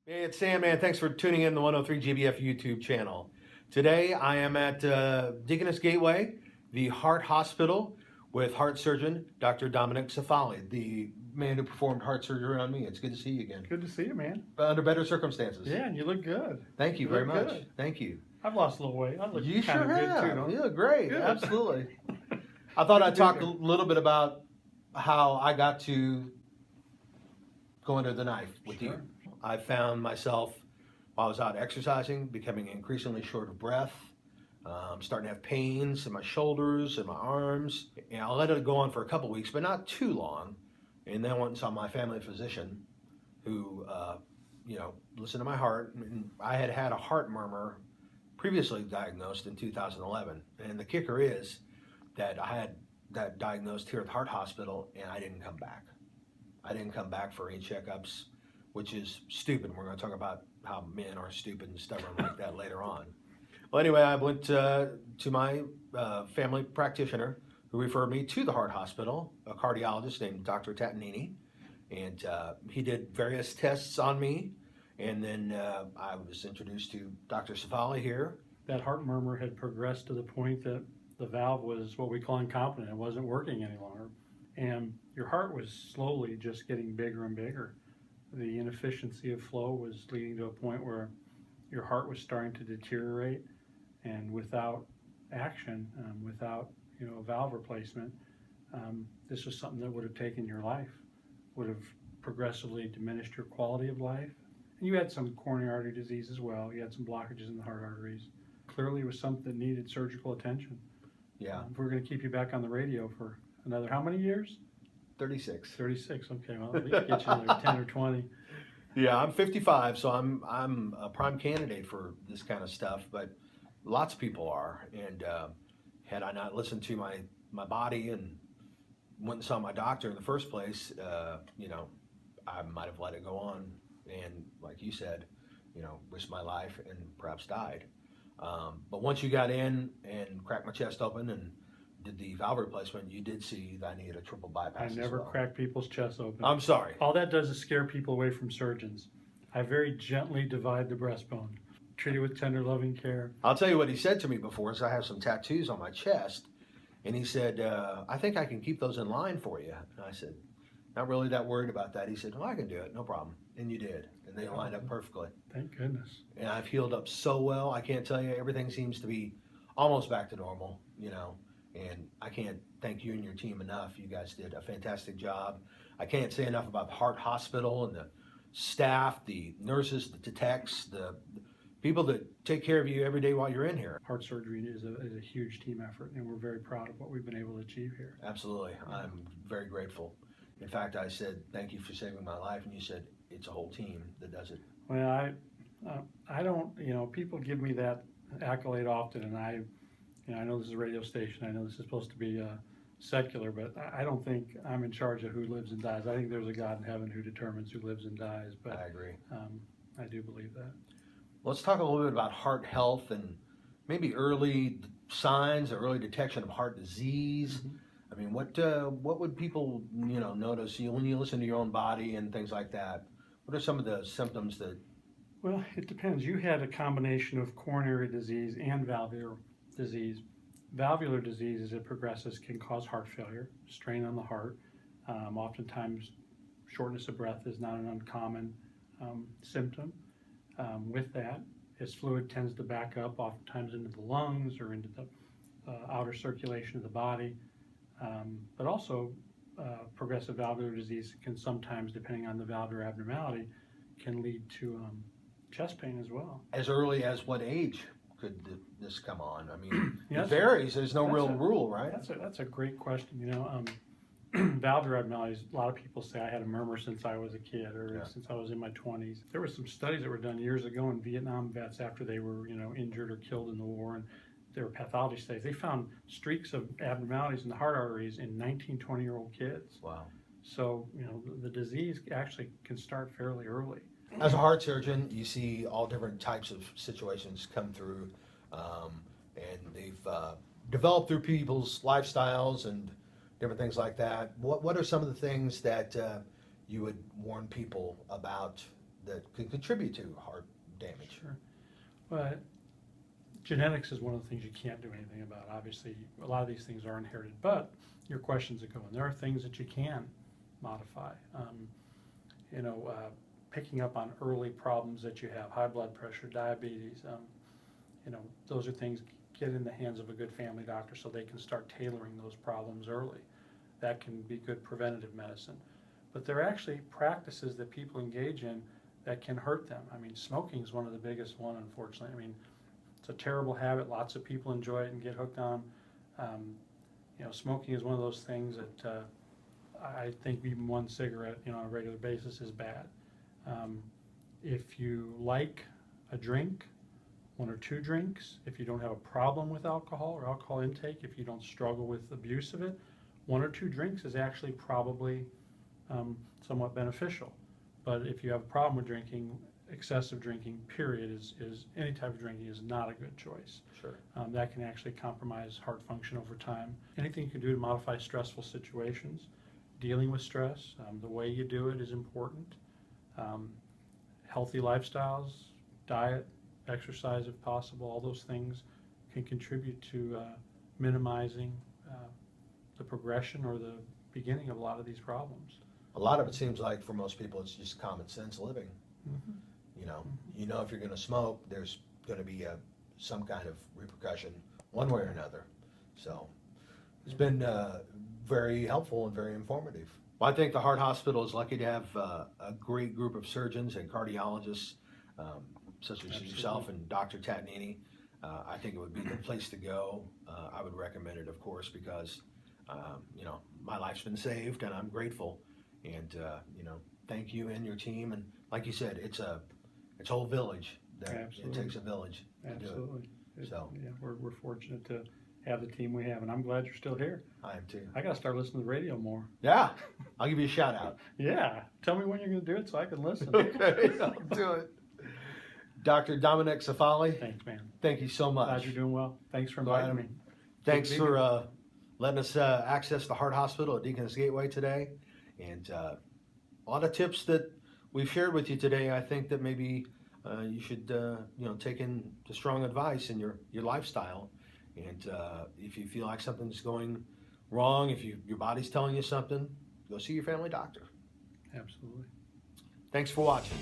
Hey, it's Sandman. Thanks for tuning in the 103 GBF YouTube channel. Today I am at Deaconess Gateway, the heart hospital, with heart surgeon Dr. Dominic Cefali, the man who performed heart surgery on me. It's good to see you again. Good to see you, man. Under better circumstances. Yeah, and you look good. Thank you You very look much. good. Thank you. I've lost a little weight. I look You kind sure of good have. too, don't You I? look great. Good. Absolutely. I thought I'd Good talk to a be here. little bit about how I got to go under the knife with Sure. you. I found myself, while I was out exercising, becoming increasingly short of breath, starting to have pains in my shoulders and my arms. And I let it go on for a couple weeks, but not too long. And then I went and saw my family physician who, listened to my heart. And I had had a heart murmur previously diagnosed in 2011. And the kicker is that I had that diagnosed here at the Heart Hospital and I didn't come back. I didn't come back for any checkups, which is stupid. We're going to talk about how men are stupid and stubborn like that later on. Well, anyway, I went to my family practitioner who referred me to the Heart Hospital, a cardiologist named Dr. Tatanini, and he did various tests on me, and then I was introduced to Dr. Cefali here. That heart murmur had progressed to the point that the valve was what we call incompetent. It wasn't working any longer. And your heart was slowly just getting bigger and bigger. The inefficiency of flow was leading to a point where your heart was starting to deteriorate, and without action, without a valve replacement, this was something that would have taken your life, would have progressively diminished your quality of life. And you had some coronary artery disease as well. You had some blockages in the heart arteries. Clearly, it was something that needed surgical attention. Yeah. If we're going to keep you back on the radio for another how many years? 36. 36. Okay, well, at least get you another 10 or 20. Yeah, I'm 55, so I'm a prime candidate for this kind of stuff. But lots of people are, and had I not listened to my body and went and saw my doctor in the first place, I might have let it go on, and like you said, risked my life and perhaps died. But once you got in and cracked my chest open and did the valve replacement, you did see that I needed a triple bypass. I never crack people's chests open. I'm sorry. All that does is scare people away from surgeons. I very gently divide the breastbone, treat it with tender, loving care. I'll tell you what he said to me before is I have some tattoos on my chest, and he said, I think I can keep those in line for you. And I said, not really that worried about that. He said, well, I can do it, no problem. And you did, and they lined up perfectly. Thank goodness. And I've healed up so well. I can't tell you, everything seems to be almost back to normal, and I can't thank you and your team enough. You guys did a fantastic job. I can't say enough about the Heart Hospital and the staff, the nurses, the techs, the people that take care of you every day while you're in here. Heart surgery is a huge team effort, and we're very proud of what we've been able to achieve here. Absolutely. I'm very grateful. In fact, I said, thank you for saving my life, and you said, it's a whole team that does it. Well, I don't, people give me that accolade often, and I know this is a radio station. I know this is supposed to be secular, but I don't think I'm in charge of who lives and dies. I think there's a God in heaven who determines who lives and dies. But I agree. I do believe that. Let's talk a little bit about heart health and maybe early signs or early detection of heart disease. Mm-hmm. I mean, what would people notice when you listen to your own body and things like that? What are some of the symptoms that? Well, it depends. You had a combination of coronary disease and valvular disease. Valvular disease, as it progresses, can cause heart failure, strain on the heart. Oftentimes, shortness of breath is not an uncommon symptom. With that, as fluid tends to back up, oftentimes into the lungs or into the outer circulation of the body. But also, progressive valvular disease can sometimes, depending on the valvular abnormality, can lead to chest pain as well. As early as what age could this come on? I mean, Yeah, it varies. There's no real rule, right? That's a great question. Valvular abnormalities, a lot of people say I had a murmur since I was a kid or since I was in my 20s. There were some studies that were done years ago in Vietnam vets after they were injured or killed in the war, and there were pathology studies. They found streaks of abnormalities in the heart arteries in 19, 20-year-old kids. Wow. So, the disease actually can start fairly early. As a heart surgeon, you see all different types of situations come through, and they've developed through people's lifestyles and different things like that. What are some of the things that you would warn people about that can contribute to heart damage. Sure. But genetics is one of the things you can't do anything about. Obviously, a lot of these things are inherited, but your questions that go in, there are things that you can modify. Picking up on early problems that you have, high blood pressure, diabetes, those are things, get in the hands of a good family doctor so they can start tailoring those problems early. That can be good preventative medicine. But there are actually practices that people engage in that can hurt them. I mean, smoking is one of the biggest one, unfortunately. I mean, it's a terrible habit. Lots of people enjoy it and get hooked on. Smoking is one of those things that I think even one cigarette, on a regular basis is bad. If you like a drink, 1 or 2 drinks, if you don't have a problem with alcohol or alcohol intake, if you don't struggle with abuse of it, 1 or 2 drinks is actually probably somewhat beneficial. But if you have a problem with drinking, excessive drinking, period, is any type of drinking is not a good choice. Sure. That can actually compromise heart function over time. Anything you can do to modify stressful situations, dealing with stress, the way you do it is important. Healthy lifestyles, diet, exercise if possible, all those things can contribute to minimizing the progression or the beginning of a lot of these problems. A lot of it seems like for most people it's just common sense living. Mm-hmm. If you're going to smoke, there's going to be some kind of repercussion one way or another. So it's been very helpful and very informative. Well, I think the Heart Hospital is lucky to have a great group of surgeons and cardiologists, such as Absolutely. yourself and Dr. Tatnini. I think it would be the place to go. I would recommend it, of course, because my life's been saved, and I'm grateful. And thank you and your team. And like you said, it's a whole village. It takes a village to do Absolutely. it. So Yeah, we're fortunate to have the team we have, and I'm glad you're still here. I am too. I got to start listening to the radio more. Yeah, I'll give you a shout out. Yeah, tell me when you're going to do it so I can listen. Okay, I'll do it. Dr. Dominic Cefali, Thanks, man. thank you so much. Glad you're doing well. Thanks for Glad inviting me. Thanks Good to be for letting us access the Heart Hospital at Deaconess Gateway today. And a lot of tips that we've shared with you today, I think that maybe you should take into strong advice in your lifestyle. And if you feel like something's going wrong, if your body's telling you something, go see your family doctor. Absolutely. Thanks for watching.